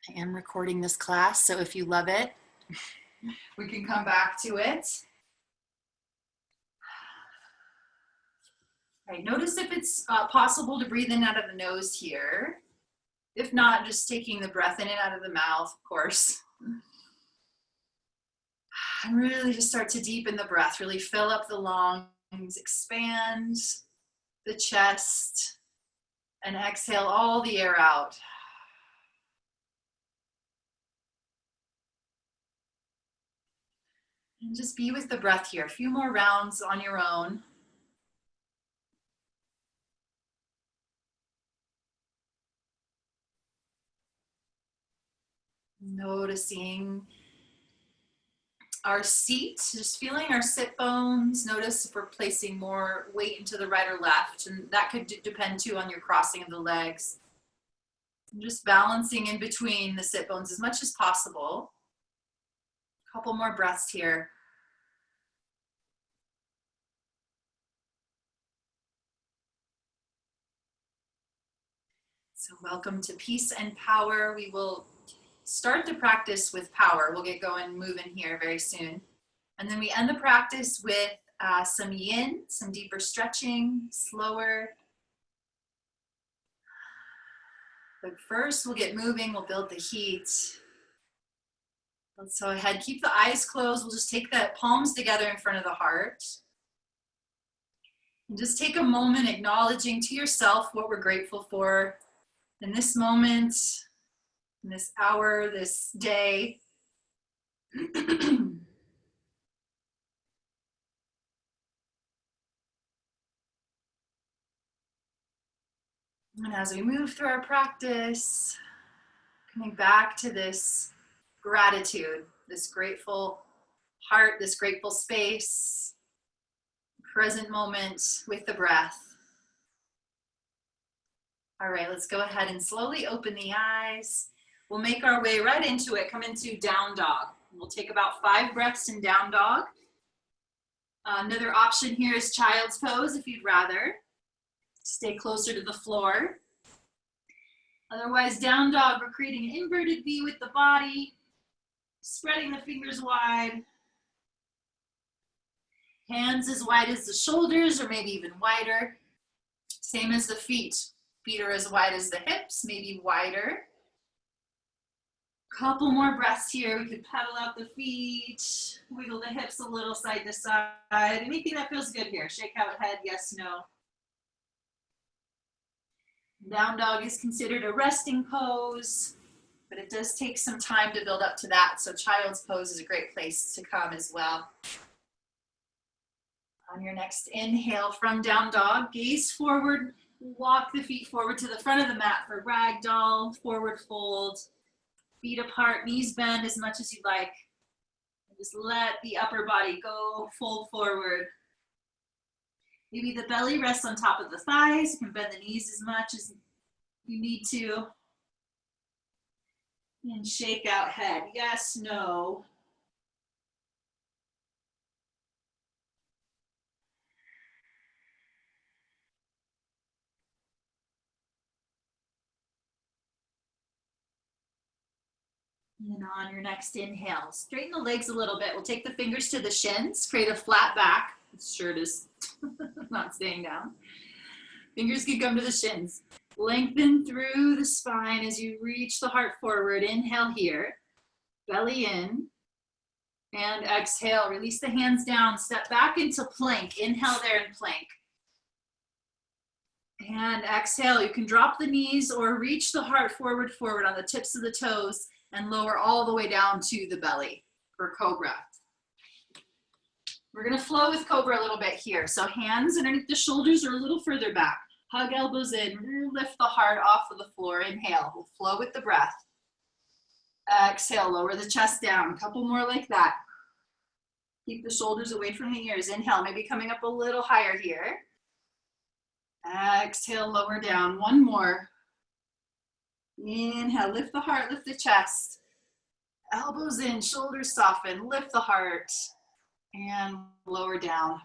I am recording this class, so if you love it, we can come back to it. All right, notice if it's possible to breathe in out of the nose here. If not, just taking the breath in and out of the mouth, of course. And really just start to deepen the breath, really fill up the lungs, expand the chest, and exhale all the air out. And just be with the breath here. A few more rounds on your own. Noticing our seat, just feeling our sit bones. Notice if we're placing more weight into the right or left, and that could depend too on your crossing of the legs. And just balancing in between the sit bones as much as possible. A couple more breaths here. So welcome to Peace and Power. We will start the practice with power. We'll get going, moving here very soon. And then we end the practice with some yin, some deeper stretching, slower. But first we'll get moving, we'll build the heat. Let's go ahead, keep the eyes closed. We'll just take the palms together in front of the heart. And just take a moment acknowledging to yourself what we're grateful for in this moment, in this hour, this day. And as we move through our practice, coming back to this gratitude, this grateful heart, this grateful space, present moment with the breath. All right, let's go ahead and slowly open the eyes. We'll make our way right into it. Come into down dog. We'll take about 5 breaths in down dog. Another option here is child's pose if you'd rather. Stay closer to the floor. Otherwise, down dog, we're creating an inverted V with the body, spreading the fingers wide. Hands as wide as the shoulders or maybe even wider. Same as the feet. Feet are as wide as the hips, maybe wider. Couple more breaths here. We could pedal out the feet, wiggle the hips a little side to side. Anything that feels good here. Shake out head, yes, no. Down dog is considered a resting pose, but it does take some time to build up to that. So child's pose is a great place to come as well. On your next inhale from down dog, gaze forward. Walk the feet forward to the front of the mat for ragdoll, forward fold, feet apart, knees bend as much as you'd like. And just let the upper body go, fold forward. Maybe the belly rests on top of the thighs. You can bend the knees as much as you need to. And shake out head, yes, no. And on your next inhale, straighten the legs a little bit. We'll take the fingers to the shins, create a flat back. This shirt is not staying down. Fingers can come to the shins. Lengthen through the spine as you reach the heart forward. Inhale here, belly in, and exhale. Release the hands down, step back into plank. Inhale there in plank. And exhale, you can drop the knees or reach the heart forward on the tips of the toes and lower all the way down to the belly for cobra. We're gonna flow with cobra a little bit here. So hands underneath the shoulders or a little further back. Hug elbows in, lift the heart off of the floor. Inhale, we'll flow with the breath. Exhale, lower the chest down. A couple more like that. Keep the shoulders away from the ears. Inhale, maybe coming up a little higher here. Exhale, lower down. One more. Inhale, lift the heart, lift the chest. Elbows in, shoulders soften, lift the heart, and lower down.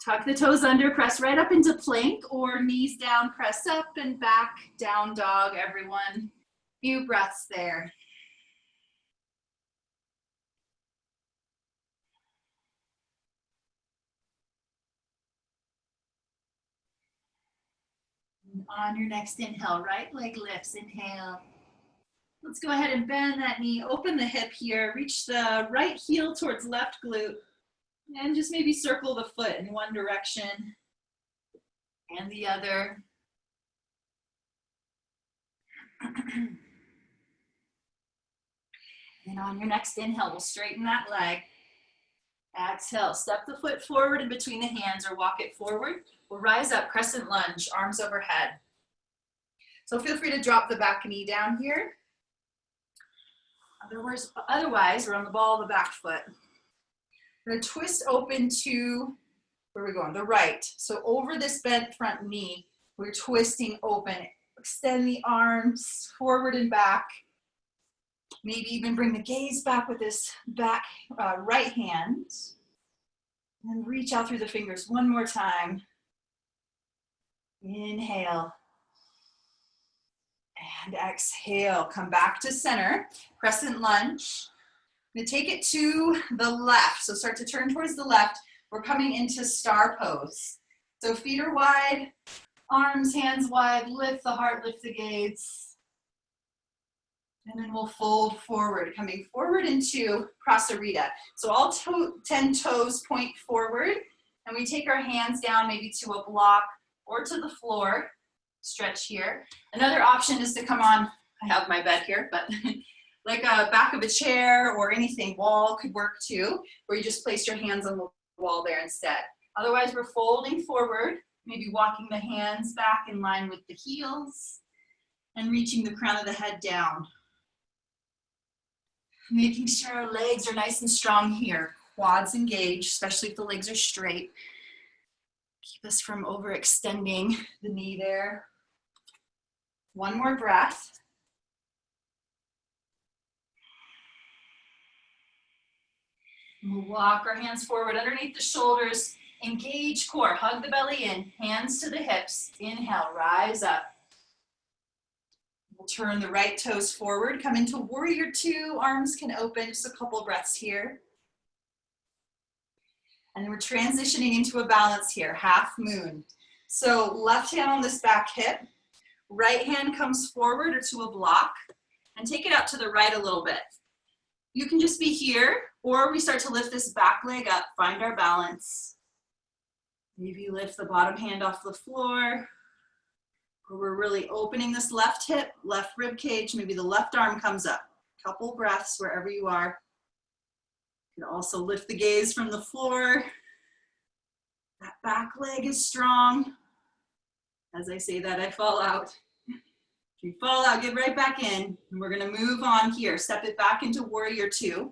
Tuck the toes under, press right up into plank or knees down, press up and back, down dog, everyone. Few breaths there. And on your next inhale, right leg lifts, inhale. Let's go ahead and bend that knee, open the hip here, reach the right heel towards left glute, and just maybe circle the foot in one direction and the other. And on your next inhale, we'll straighten that leg. Exhale, step the foot forward in between the hands or walk it forward. We'll rise up, crescent lunge, arms overhead. So feel free to drop the back knee down here. Otherwise, we're on the ball of the back foot. We're gonna twist open to, where are we going? The right. So over this bent front knee, we're twisting open. Extend the arms forward and back. Maybe even bring the gaze back with this back right hand. And reach out through the fingers one more time. Inhale. And exhale. Come back to center. Crescent lunge. I'm going to take it to the left. So start to turn towards the left. We're coming into star pose. So feet are wide, arms, hands wide. Lift the heart, lift the gaze. And then we'll fold forward, coming forward into Prasarita. So all 10 toes point forward, and we take our hands down maybe to a block or to the floor. Stretch here. Another option is to come on, I have my bed here, but like a back of a chair or anything, wall could work too, where you just place your hands on the wall there instead. Otherwise, we're folding forward, maybe walking the hands back in line with the heels, and reaching the crown of the head down. Making sure our legs are nice and strong here. Quads engaged, especially if the legs are straight. Keep us from overextending the knee there. One more breath. We'll walk our hands forward underneath the shoulders. Engage core, hug the belly in, hands to the hips. Inhale, rise up. We'll turn the right toes forward, come into warrior two, arms can open, just a couple breaths here. And we're transitioning into a balance here, half moon. So left hand on this back hip, right hand comes forward or to a block, and take it out to the right a little bit. You can just be here, or we start to lift this back leg up, find our balance. Maybe lift the bottom hand off the floor. We're really opening this left hip, left rib cage, maybe the left arm comes up. Couple breaths wherever you are. You can also lift the gaze from the floor. That back leg is strong. As I say that, I fall out. If you fall out, get right back in. And we're gonna move on here. Step it back into warrior two.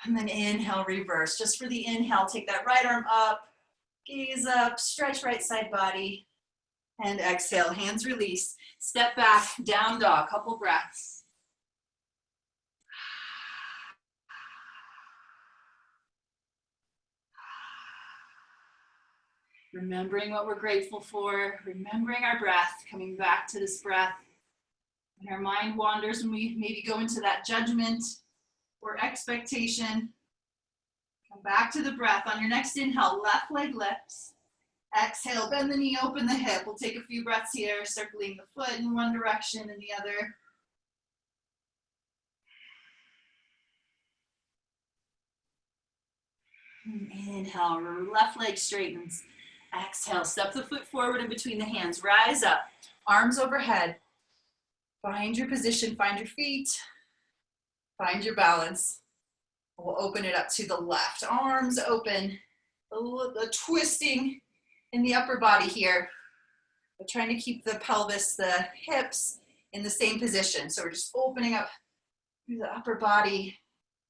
And then inhale, reverse. Just for the inhale, take that right arm up, gaze up, stretch right side body. And exhale, hands release. Step back, down dog, couple breaths. Remembering what we're grateful for, remembering our breath, coming back to this breath. When our mind wanders, when we maybe go into that judgment or expectation, come back to the breath. On your next inhale, left leg lifts. Exhale, bend the knee, open the hip. We'll take a few breaths here, circling the foot in one direction and the other. Inhale, left leg straightens. Exhale, step the foot forward in between the hands. Rise up, arms overhead. Find your position, find your feet. Find your balance. We'll open it up to the left. Arms open, a twisting in the upper body here. We're trying to keep the pelvis, the hips in the same position. So we're just opening up through the upper body.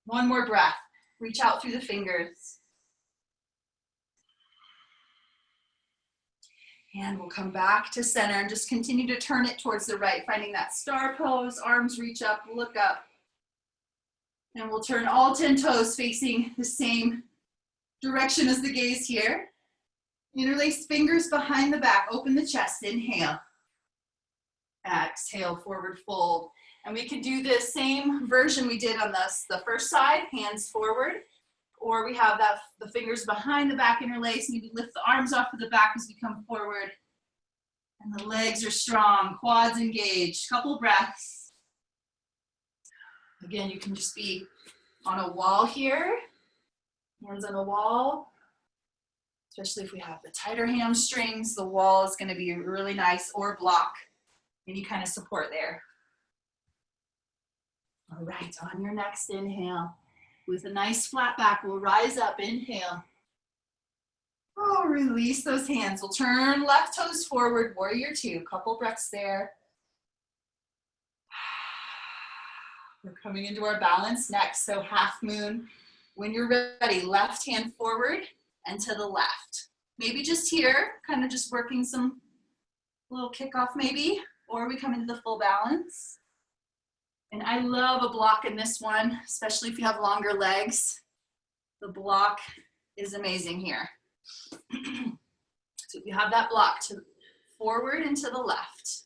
One more breath. Reach out through the fingers. And we'll come back to center and just continue to turn it towards the right, finding that star pose, arms reach up, look up. And we'll turn all 10 toes facing the same direction as the gaze here. Interlace fingers behind the back, open the chest, inhale. Exhale, forward fold. And we can do the same version we did on the first side, hands forward, or we have the fingers behind the back interlace. Maybe lift the arms off of the back as we come forward. And the legs are strong, quads engaged. Couple breaths. Again, you can just be on a wall here, hands on a wall. Especially if we have the tighter hamstrings, the wall is going to be really nice, or block any kind of support there. All right, on your next inhale, with a nice flat back, we'll rise up, inhale. Oh, release those hands. We'll turn left toes forward, warrior two, couple breaths there. We're coming into our balance next, so half moon. When you're ready, left hand forward and to the left. Maybe just here, kind of just working some little kickoff maybe, or we come into the full balance. And I love a block in this one, especially if you have longer legs. The block is amazing here. So if you have that block, to forward and to the left.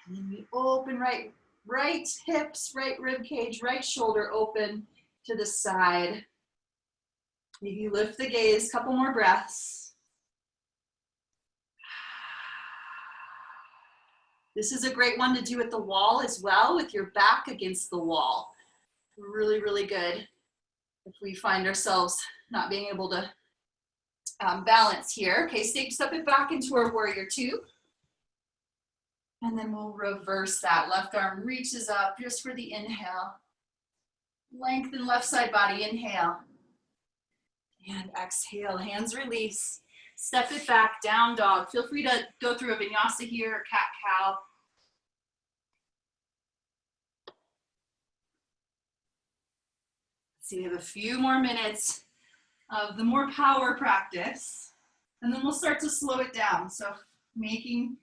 And then we open right hips, right rib cage, right shoulder open to the side. Maybe lift the gaze, couple more breaths. This is a great one to do at the wall as well, with your back against the wall. Really, really good if we find ourselves not being able to balance here. Okay, step it back into our warrior two. And then we'll reverse that. Left arm reaches up just for the inhale. Lengthen left side body, inhale. And exhale, hands release. Step it back, down dog. Feel free to go through a vinyasa here, or cat-cow. So we have a few more minutes of the more power practice, and then we'll start to slow it down. So making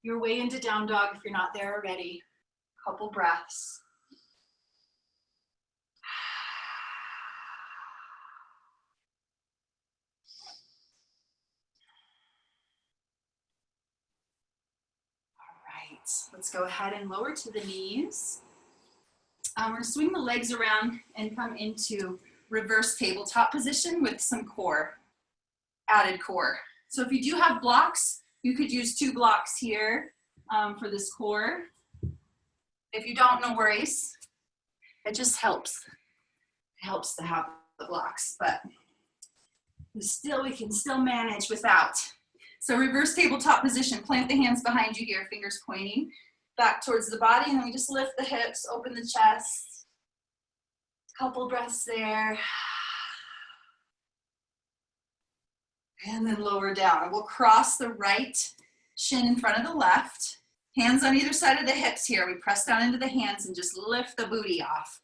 your way into down dog if you're not there already. Couple breaths. Let's go ahead and lower to the knees. We're going to swing the legs around and come into reverse tabletop position with some core, added core. So if you do have blocks, you could use 2 blocks here for this core. If you don't, no worries. It just helps. It helps to have the blocks, but we can still manage without. So reverse tabletop position, plant the hands behind you here, fingers pointing back towards the body, and then we just lift the hips, open the chest. Couple breaths there. And then lower down. And we'll cross the right shin in front of the left. Hands on either side of the hips here. We press down into the hands and just lift the booty off.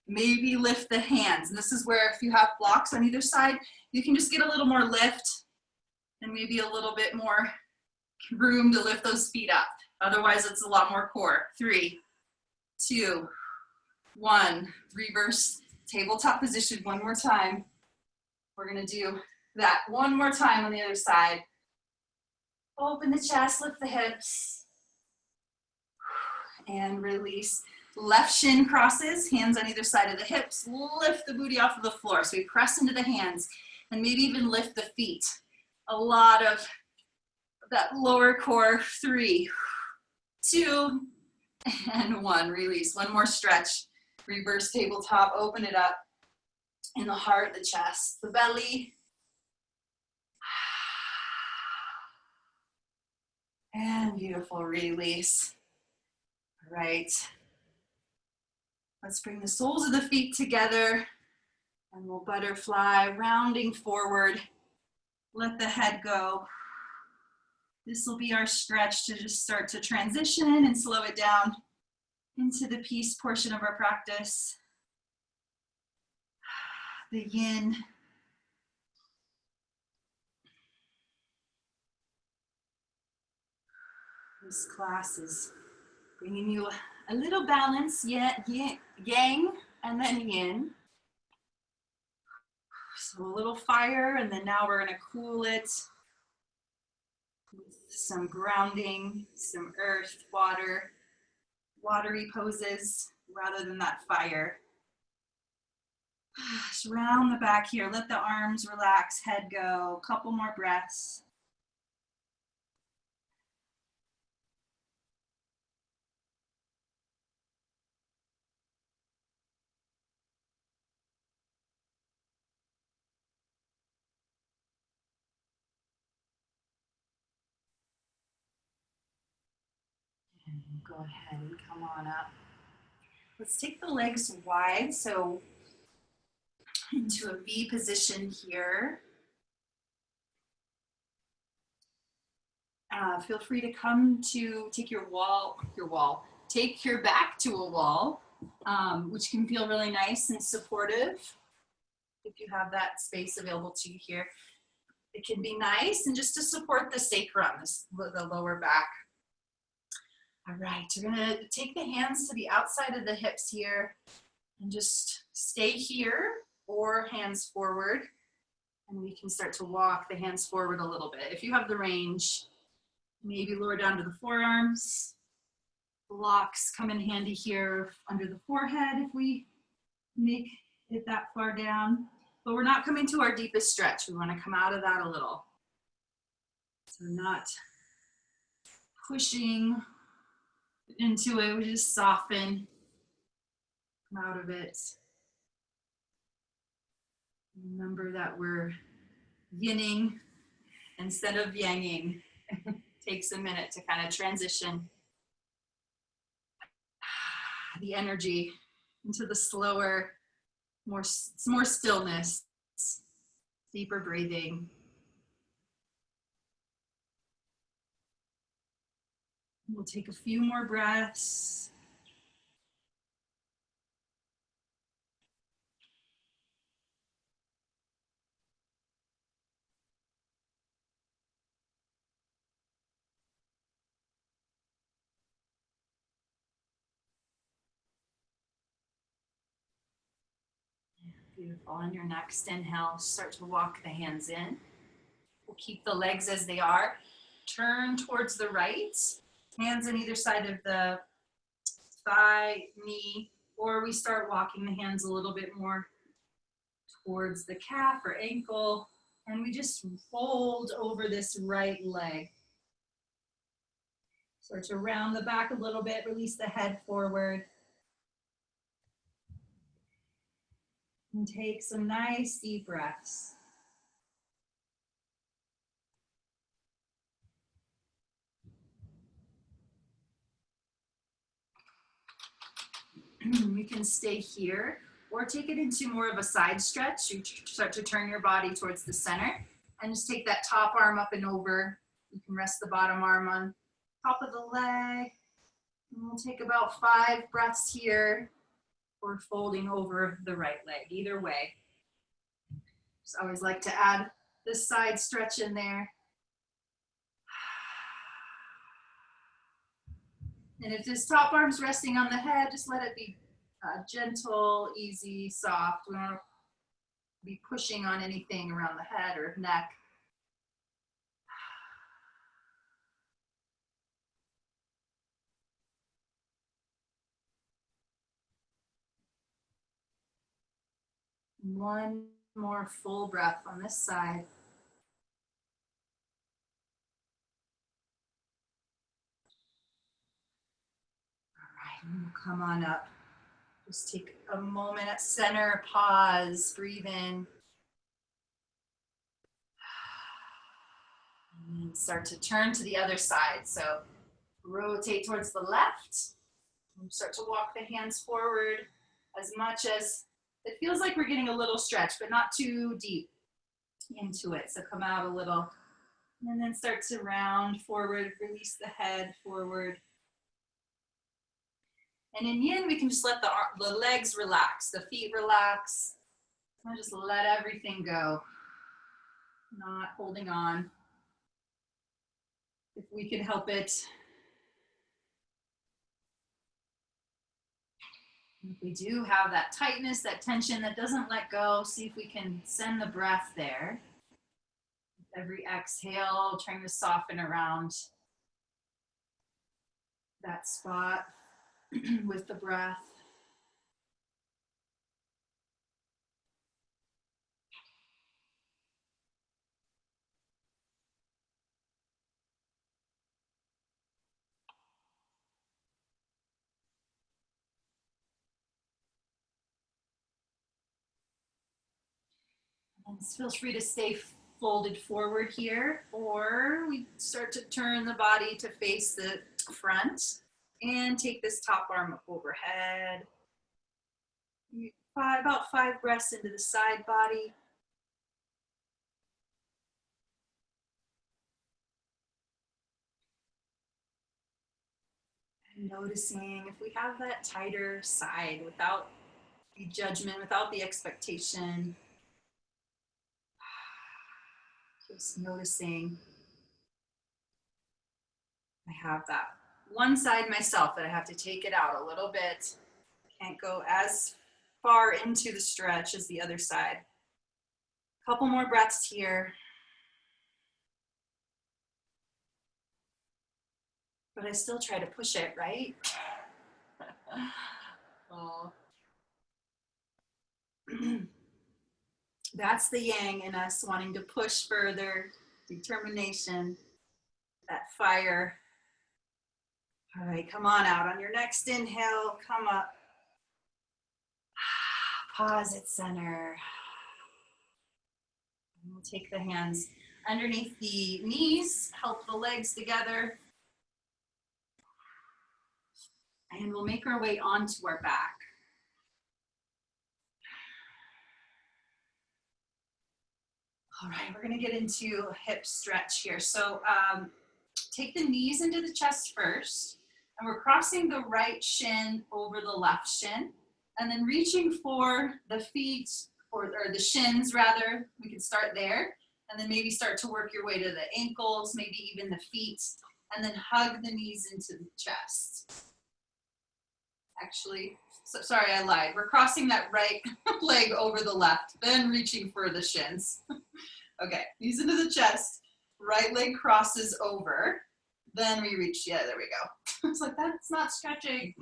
Maybe lift the hands. And this is where if you have blocks on either side, you can just get a little more lift and maybe a little bit more room to lift those feet up. Otherwise, it's a lot more core. 3, 2, 1. Reverse tabletop position one more time. We're gonna do that one more time on the other side. Open the chest, lift the hips, and release. Left shin crosses, hands on either side of the hips. Lift the booty off of the floor. So we press into the hands and maybe even lift the feet. A lot of that lower core. 3, 2, and 1. Release. One more stretch. Reverse tabletop. Open it up in the heart, the chest, the belly. And beautiful release. All right. Let's bring the soles of the feet together and we'll butterfly, rounding forward. Let the head go. This will be our stretch to just start to transition and slow it down into the peace portion of our practice. The yin. This class is bringing you a little balance, yang, and then yin. So a little fire, and then now we're gonna cool it with some grounding, some earth, water, watery poses rather than that fire. Just round the back here. Let the arms relax, head go. Couple more breaths. And go ahead and come on up. Let's take the legs wide, so into a V position here. Feel free to take take your back to a wall, which can feel really nice and supportive if you have that space available to you here. It can be nice and just to support the sacrum, the lower back. All right, we're gonna take the hands to the outside of the hips here and just stay here or hands forward. And we can start to walk the hands forward a little bit. If you have the range, maybe lower down to the forearms. Blocks come in handy here under the forehead if we make it that far down. But we're not coming to our deepest stretch. We want to come out of that a little. So not pushing into it, we just soften, come out of it. Remember that we're yinning instead of yanging. Takes a minute to kind of transition the energy into the slower, more stillness, deeper breathing. We'll take a few more breaths. Beautiful. On your next inhale, start to walk the hands in. We'll keep the legs as they are. Turn towards the right. Hands on either side of the thigh, knee, or we start walking the hands a little bit more towards the calf or ankle. And we just fold over this right leg. Start to round the back a little bit, release the head forward. And take some nice deep breaths. We can stay here or take it into more of a side stretch. You start to turn your body towards the center and just take that top arm up and over. You can rest the bottom arm on top of the leg. And we'll take about 5 breaths here or folding over the right leg, either way. Just always like to add this side stretch in there. And if this top arm's resting on the head, just let it be gentle, easy, soft. We don't want to be pushing on anything around the head or neck. One more full breath on this side. All right, and we'll come on up. Just take a moment at center, pause, breathe in. And then start to turn to the other side. So rotate towards the left. And start to walk the hands forward as much as it feels like we're getting a little stretch, but not too deep into it. So come out a little. And then start to round forward, release the head forward. And in yin, we can just let the legs relax, the feet relax. And just let everything go. Not holding on. If we can help it. If we do have that tightness, that tension that doesn't let go, see if we can send the breath there. Every exhale, trying to soften around that spot with the breath. And feel free to stay folded forward here, or we start to turn the body to face the front and take this top arm up overhead. About 5 breaths into the side body. And noticing if we have that tighter side without the judgment, without the expectation. Just noticing I have that one side myself that I have to take it out a little bit. Can't go as far into the stretch as the other side. Couple more breaths here. But I still try to push it, right? Oh. That's the yang in us wanting to push further, determination, that fire. All right, come on out. On your next inhale, come up. Pause at center. And we'll take the hands underneath the knees, help the legs together. And we'll make our way onto our back. All right, we're gonna get into a hip stretch here. So take the knees into the chest first, and we're crossing the right shin over the left shin, and then reaching for the feet, or the shins rather. We can start there, and then maybe start to work your way to the ankles, maybe even the feet, and then hug the knees into the chest. Actually, sorry, I lied. We're crossing that right leg over the left, then reaching for the shins. Okay, knees into the chest, right leg crosses over, then we reach, yeah, there we go. It's like, that's not stretching.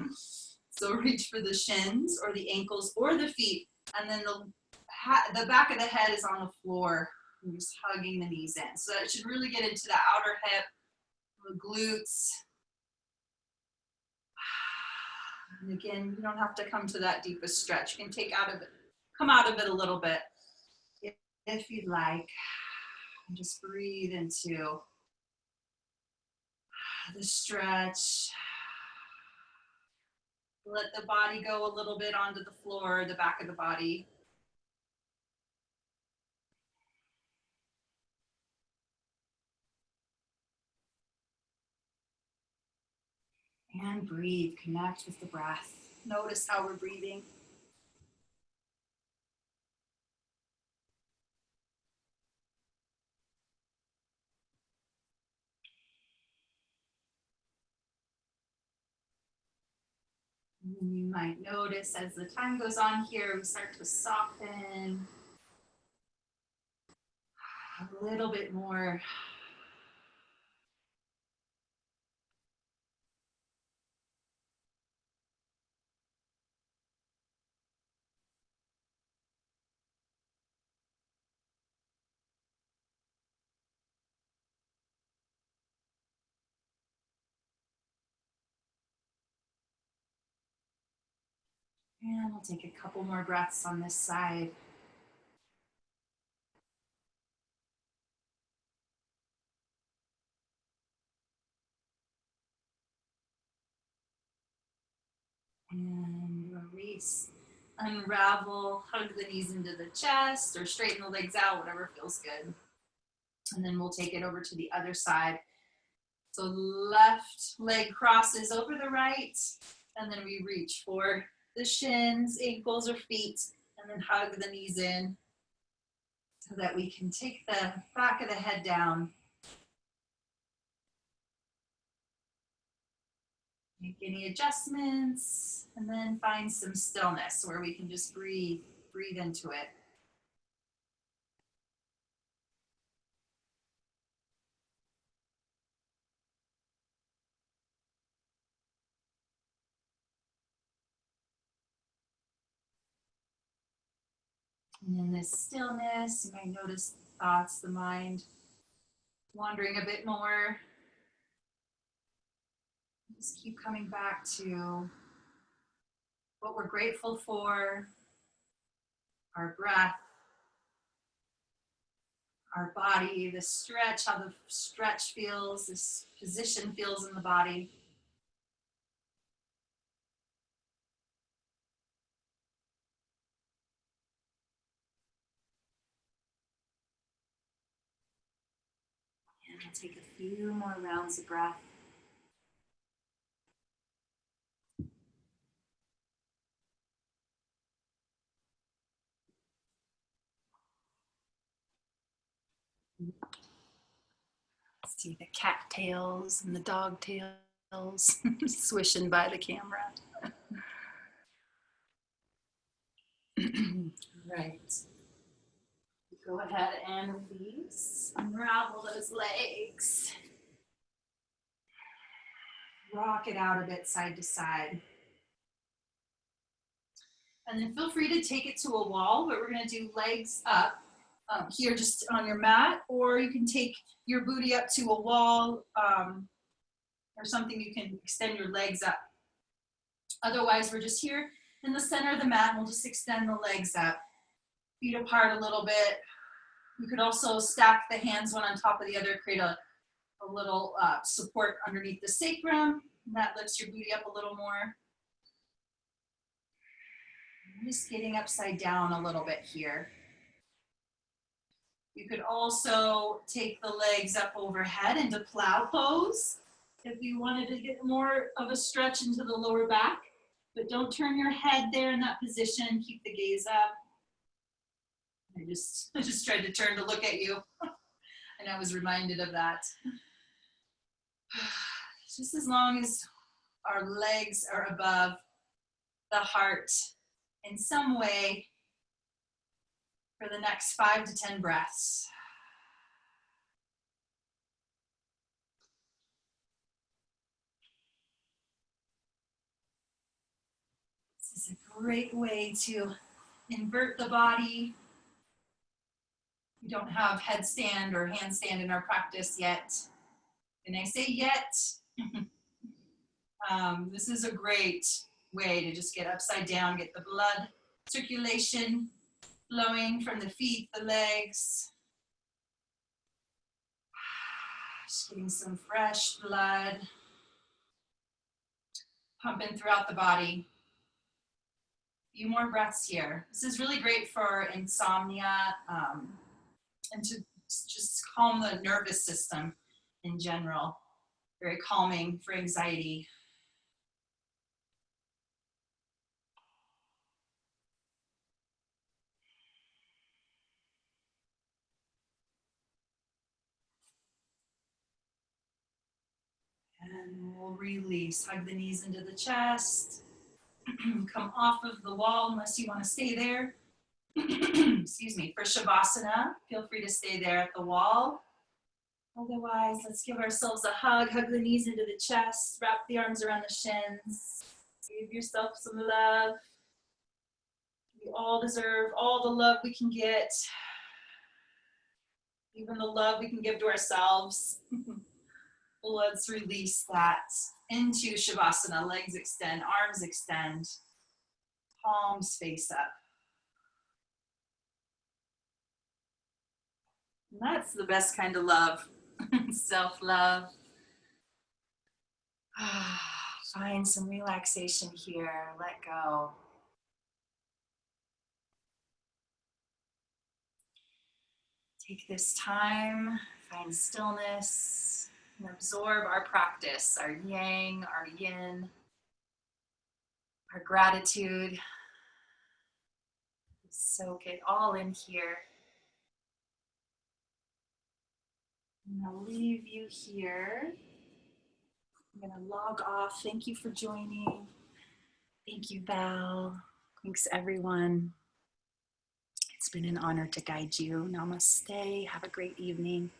So reach for the shins or the ankles or the feet, and then the back of the head is on the floor. I'm just hugging the knees in. So that should really get into the outer hip, the glutes. And again, you don't have to come to that deepest stretch. You can come out of it a little bit if you'd like. And just breathe into the stretch. Let the body go a little bit onto the floor, the back of the body. And breathe, connect with the breath. Notice how we're breathing. And you might notice as the time goes on here, we start to soften a little bit more. And we'll take a couple more breaths on this side. And release, unravel, hug the knees into the chest or straighten the legs out, whatever feels good. And then we'll take it over to the other side. So left leg crosses over the right, and then we reach for the shins, ankles, or feet, and then hug the knees in so that we can take the back of the head down. Make any adjustments, and then find some stillness where we can just breathe into it. And in this stillness, you might notice the thoughts, the mind wandering a bit more. Just keep coming back to what we're grateful for, our breath, our body, the stretch, how the stretch feels, this position feels in the body. And we'll take a few more rounds of breath. See the cat tails and the dog tails swishing by the camera. Right. Go ahead and release. Unravel those legs. Rock it out a bit side to side. And then feel free to take it to a wall, but we're going to do legs up here just on your mat, or you can take your booty up to a wall or something. You can extend your legs up. Otherwise, we're just here in the center of the mat, and we'll just extend the legs up. Feet apart a little bit. You could also stack the hands one on top of the other, create a little support underneath the sacrum. And that lifts your booty up a little more. I'm just getting upside down a little bit here. You could also take the legs up overhead into plow pose if you wanted to get more of a stretch into the lower back. But don't turn your head there in that position. Keep the gaze up. I just tried to turn to look at you. And I was reminded of that. Just as long as our legs are above the heart in some way for the next 5 to 10 breaths. This is a great way to invert the body. We don't have headstand or handstand in our practice yet. And I say yet, this is a great way to just get upside down, get the blood circulation flowing from the feet, the legs. Just getting some fresh blood pumping throughout the body. A few more breaths here. This is really great for insomnia and to just calm the nervous system in general. Very calming for anxiety. And we'll release. Hug the knees into the chest. Come off of the wall unless you want to stay there. Excuse me. For Shavasana, feel free to stay there at the wall. Otherwise, let's give ourselves a hug. Hug the knees into the chest. Wrap the arms around the shins. Give yourself some love. We all deserve all the love we can get. Even the love we can give to ourselves. Let's release that into Shavasana. Legs extend, arms extend, palms face up. And that's the best kind of love, self-love. Find some relaxation here, let go. Take this time, find stillness, and absorb our practice, our yang, our yin, our gratitude. Soak it all in here. I'm going to leave you here. I'm going to log off. Thank you for joining. Thank you, Val. Thanks, everyone. It's been an honor to guide you. Namaste. Have a great evening.